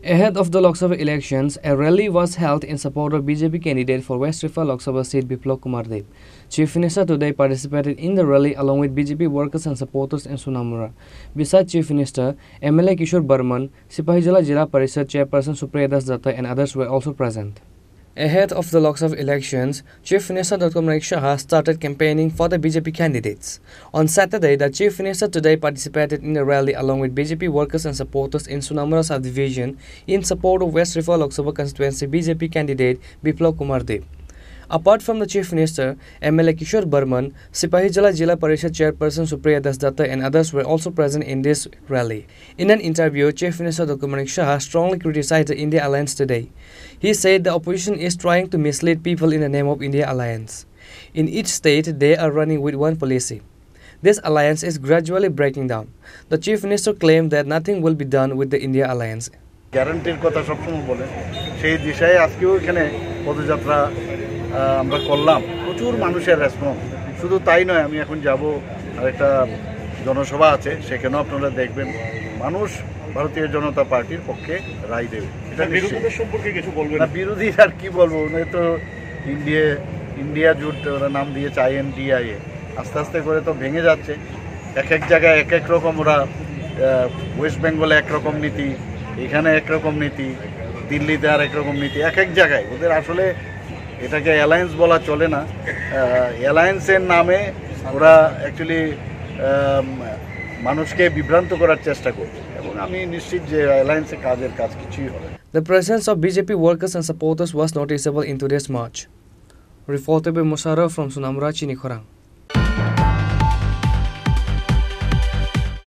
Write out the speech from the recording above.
Ahead of the Lok Sabha elections, a rally was held in support of BJP candidate for West Riffa Lok Sabha seat Biplab Kumar Deb. Chief Minister today participated in the rally along with BJP workers and supporters in Sonamura. Besides Chief Minister, MLA Kishore Burman, Sipahijala Jilla Parishad Chairperson Supriya Das Datta and others were also present. Ahead of the Lok Sabha elections, Chief Minister Dr. Manik Shah started campaigning for the BJP candidates. On Saturday, the Chief Minister today participated in a rally along with BJP workers and supporters in Sonamura Subdivision in support of West Riffa Lok Sabha constituency BJP candidate Biplab Kumar Deb. Apart from the Chief Minister, MLA Kishore Burman, Sipahijala Jilla Parishad Chairperson Supriya Das Datta and others were also present in this rally. In an interview, Chief Minister Dr. Manik Shah strongly criticized the India Alliance today. He said the opposition is trying to mislead people in the name of India Alliance. In each state, they are running with one policy. This alliance is gradually breaking down. The Chief Minister claimed that nothing will be done with the India Alliance. গ্যারান্টির কথা সবসময় বলে সেই দিশায় আজকেও এখানে পদযাত্রা আমরা করলাম প্রচুর মানুষের রেসপন্স শুধু তাই নয় আমি এখন যাব আরেকটা জনসভা আছে সেখানেও আপনারা দেখবেন মানুষ ভারতীয় জনতা পার্টির পক্ষে রায় দেবে এটা বিরোধীদের সম্পর্কে কিছু বলবেন না বিরোধী আর কি বলবো উনি তো ইন্ডিয়া জোট ওরা নাম দিয়েছে INDIA আস্তে আস্তে করে তো ভেঙে যাচ্ছে এক এক জায়গায় এক এক রকম ওরা ওয়েস্ট বেঙ্গলে এক রকম নীতি এখানে এক রকম নীতি দিল্লিতে আর এক রকম নীতি এক এক জায়গায় ওদের আসলে এটাকে অ্যালায়েন্স বলা চলে না অ্যালায়েন্সের নামে ওরা অ্যাকচুয়ালি মানুষকে বিভ্রান্ত করার চেষ্টা করছে এবং আমি নিশ্চিত যে অ্যালায়েন্সের কাজ কিছুই হবে The presence of BJP workers and supporters was noticeable in today's march. Reported by Musharraf from Sonamura, Chinikhorang.